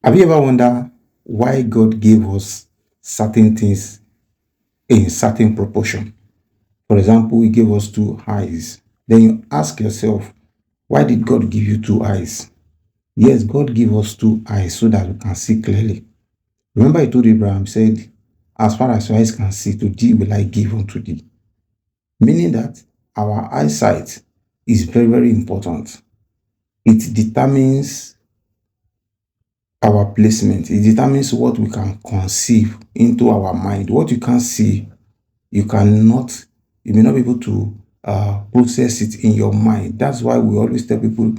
Have you ever wondered why God gave us certain things in certain proportion? For example, He gave us two eyes. Then you ask yourself, why did God give you two eyes? Yes, God gave us two eyes so that we can see clearly. Remember, He told Abraham, said, as far as your eyes can see, to thee will I give unto thee. Meaning that our eyesight is very, very important. It determines our placement. It determines what we can conceive into our mind. What you can't see, you cannot, you may not be able to process it in your mind. That's why we always tell people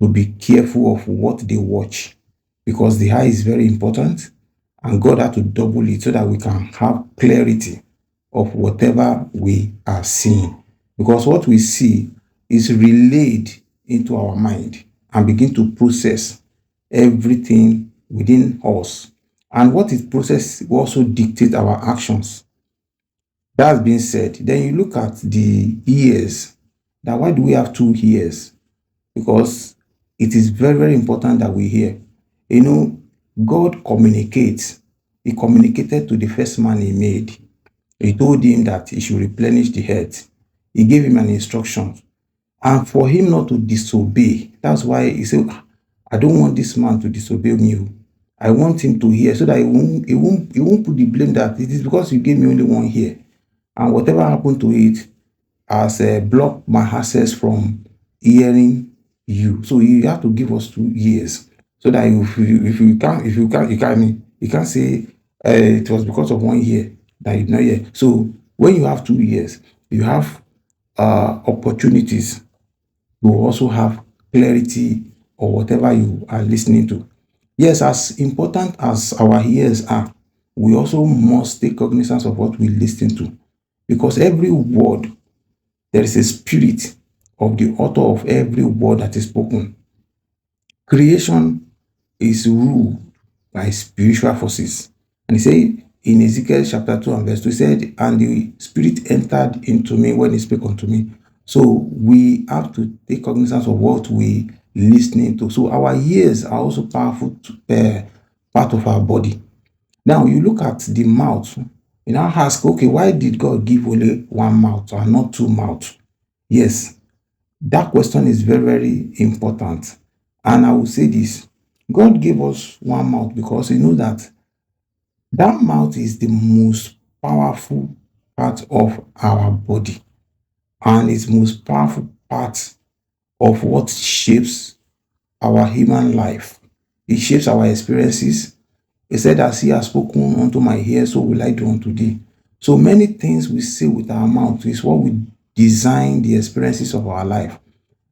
to be careful of what they watch, because the eye is very important, and God had to double it so that we can have clarity of whatever we are seeing. Because what we see is relayed into our mind and begin to process everything within us. And what is processed will also dictate our actions. That being said, then you look at the ears. Now, why do we have two ears? Because it is very, very important that we hear. You know, God communicates. He communicated to the first man He made. He told him that he should replenish the earth. He gave him an instruction. And for him not to disobey, that's why He said, I don't want this man to disobey me. I want him to hear so that he won't put the blame that it is because you gave me only one ear. And whatever happened to it has blocked my access from hearing you. So you have to give us 2 years so that if you can't say it was because of 1 year that you did not hear. So when you have 2 years, you have opportunities to also have clarity or whatever you are listening to. Yes, as important as our ears are, we also must take cognizance of what we listen to, because every word, there is a spirit of the author of every word that is spoken. Creation is ruled by spiritual forces. And He said in Ezekiel chapter 2 and verse 2, He said, and the Spirit entered into me when He spoke unto me. So we have to take cognizance of what we listening to. So our ears are also powerful part of our body. Now you look at the mouth. You now ask, okay, why did God give only one mouth and not two mouths? Yes, that question is very, very important. And I will say this: God gave us one mouth because He knows that that mouth is the most powerful part of our body, and it's most powerful part of what shapes our human life. It shapes our experiences. He said, as He has spoken unto my ear, so will I do unto thee. So many things we say with our mouth is what we design the experiences of our life.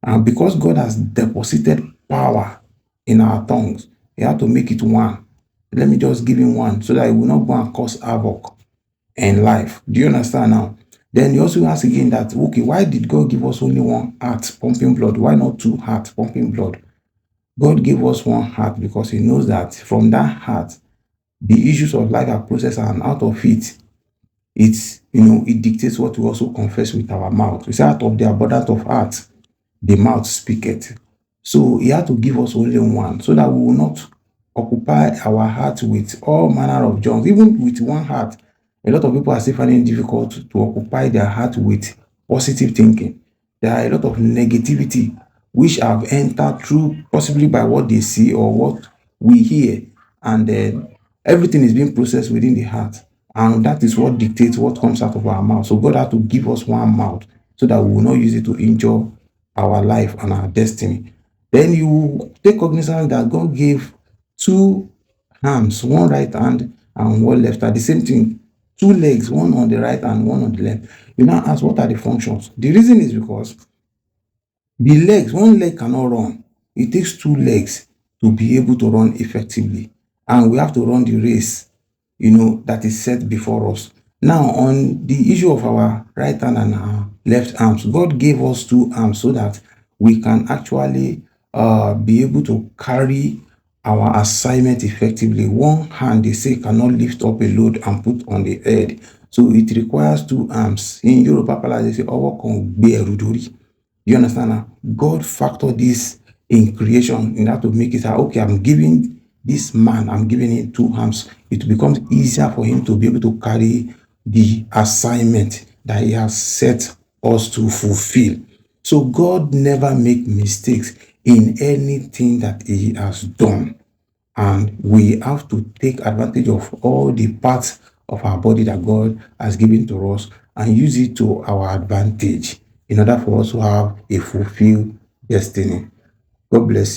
And because God has deposited power in our tongues, He had to make it one. Let me just give Him one so that it will not go and cause havoc in life. Do you understand now? Then you also ask again that, okay, why did God give us only one heart pumping blood? Why not two hearts pumping blood? God gave us one heart because He knows that from that heart, the issues of life are processed, and out of it, it dictates what we also confess with our mouth. We say, out of the abundance of heart, the mouth speaketh. So He had to give us only one so that we will not occupy our heart with all manner of junk. Even with one heart, a lot of people are still finding it difficult to occupy their heart with positive thinking. There are a lot of negativity which have entered through possibly by what they see or what we hear, and then everything is being processed within the heart, and that is what dictates what comes out of our mouth. So God had to give us one mouth so that we will not use it to injure our life and our destiny. Then you take cognizance that God gave two arms, one right hand and one left hand. The same thing, two legs, one on the right and one on the left. You now ask, what are the functions? The reason is because the legs, one leg cannot run. It takes two legs to be able to run effectively. And we have to run the race, that is set before us. Now, on the issue of our right hand and our left arms, God gave us two arms so that we can actually be able to carry our assignment effectively. One hand, they say, cannot lift up a load and put on the head. So it requires two arms. In Yoruba, they say, "Ọwọ́ kan ò gbé ẹrù dórí." You understand now? God factored this in creation in order to make it okay, I'm giving this man, I'm giving him two arms, it becomes easier for him to be able to carry the assignment that he has set us to fulfill. So God never make mistakes in anything that he has done. And we have to take advantage of all the parts of our body that God has given to us and use it to our advantage in order for us to have a fulfilled destiny. God bless you.